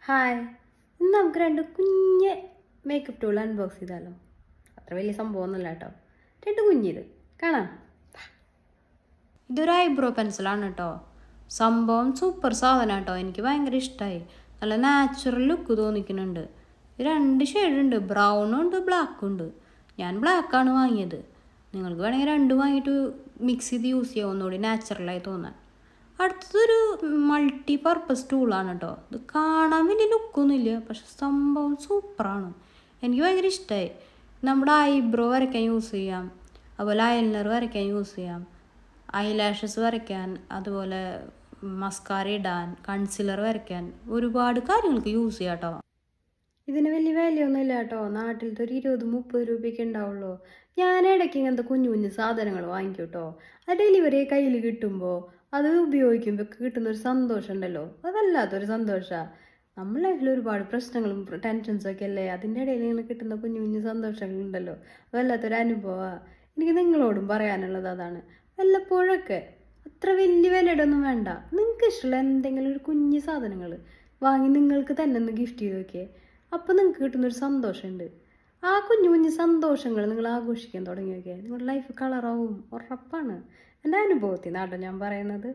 Hi, ഇന്ന് നമുക്ക് രണ്ട് കുഞ്ഞ് മേക്കപ്പ് ടൂൾ അൺബോക്സ് ചെയ്താലോ. അത്ര വലിയ സംഭവമൊന്നുമില്ല കേട്ടോ, രണ്ട് കുഞ്ഞിത് കാണാം. ഇതൊരു ഐബ്രോ പെൻസിലാണ് കേട്ടോ. സംഭവം സൂപ്പർ സാധനം കേട്ടോ, എനിക്ക് ഭയങ്കര ഇഷ്ടമായി. നല്ല നാച്ചുറൽ ലുക്ക് തോന്നിക്കുന്നുണ്ട്. രണ്ട് ഷെയ്ഡുണ്ട്, ബ്രൗണും ഉണ്ട് ബ്ലാക്കും ഉണ്ട്. ഞാൻ ബ്ലാക്കാണ് വാങ്ങിയത്. നിങ്ങൾക്ക് വേണമെങ്കിൽ രണ്ടും വാങ്ങിയിട്ട് മിക്സ് ചെയ്ത് യൂസ് ചെയ്യാം, ഒന്നുകൂടി നാച്ചുറലായി തോന്നാൻ. അടുത്തതൊരു മൾട്ടി പർപ്പസ് ടൂളാണ് കേട്ടോ. ഇത് കാണാൻ വലിയ ലുക്കൊന്നുമില്ല, പക്ഷെ സംഭവം സൂപ്പറാണ്. എനിക്ക് ഭയങ്കര ഇഷ്ടമായി. നമ്മുടെ ഐബ്രോ വരയ്ക്കാൻ യൂസ് ചെയ്യാം, അതുപോലെ ഐലൈനർ വരയ്ക്കാൻ യൂസ് ചെയ്യാം, ഐലാഷസ് വരയ്ക്കാൻ, അതുപോലെ മസ്കാര ഇടാൻ, കൺസീലർ വരയ്ക്കാൻ, ഒരുപാട് കാര്യങ്ങൾക്ക് യൂസ് ചെയ്യാം കേട്ടോ. ഇതിന് വലിയ വിലയൊന്നും ഇല്ല കേട്ടോ. നാട്ടിലത്തെ ഒരു 20-30 രൂപയ്ക്ക് ഉണ്ടാവുള്ളൂ. ഞാൻ ഇടയ്ക്ക് ഇങ്ങനത്തെ കുഞ്ഞു കുഞ്ഞു സാധനങ്ങൾ വാങ്ങിക്കും കേട്ടോ. അത് ഡെലിവറി കയ്യിൽ കിട്ടുമ്പോൾ അത് ഉപയോഗിക്കുമ്പോൾ കിട്ടുന്നൊരു സന്തോഷം ഉണ്ടല്ലോ, അത് വല്ലാത്തൊരു സന്തോഷമാണ്. നമ്മൾ ലൈഫിൽ ഒരുപാട് പ്രശ്നങ്ങളും ടെൻഷൻസും ഒക്കെ അല്ലേ, അതിൻ്റെ ഇടയിൽ ഇങ്ങനെ കിട്ടുന്ന കുഞ്ഞു കുഞ്ഞു സന്തോഷങ്ങളുണ്ടല്ലോ, അത് വല്ലാത്തൊരു അനുഭവമാണ്. എനിക്ക് നിങ്ങളോടും പറയാനുള്ളത് അതാണ്. വല്ലപ്പോഴൊക്കെ അത്ര വലിയ വിലയുടെ ഒന്നും വേണ്ട, നിങ്ങൾക്ക് ഇഷ്ടമുള്ള എന്തെങ്കിലും ഒരു കുഞ്ഞു സാധനങ്ങൾ വാങ്ങി നിങ്ങൾക്ക് തന്നെ ഒന്ന് ഗിഫ്റ്റ് ചെയ്ത് നോക്കിയേ. അപ്പോൾ നിങ്ങൾക്ക് കിട്ടുന്നൊരു സന്തോഷമുണ്ട്. ആ കുഞ്ഞു കുഞ്ഞു സന്തോഷങ്ങൾ നിങ്ങൾ ആഘോഷിക്കാൻ തുടങ്ങി നോക്കിയാൽ നിങ്ങളുടെ ലൈഫ് കളറാവും, ഉറപ്പാണ്. എൻ്റെ അനുഭവത്തിൽ നിന്നാട്ടോ ഞാൻ പറയുന്നത്.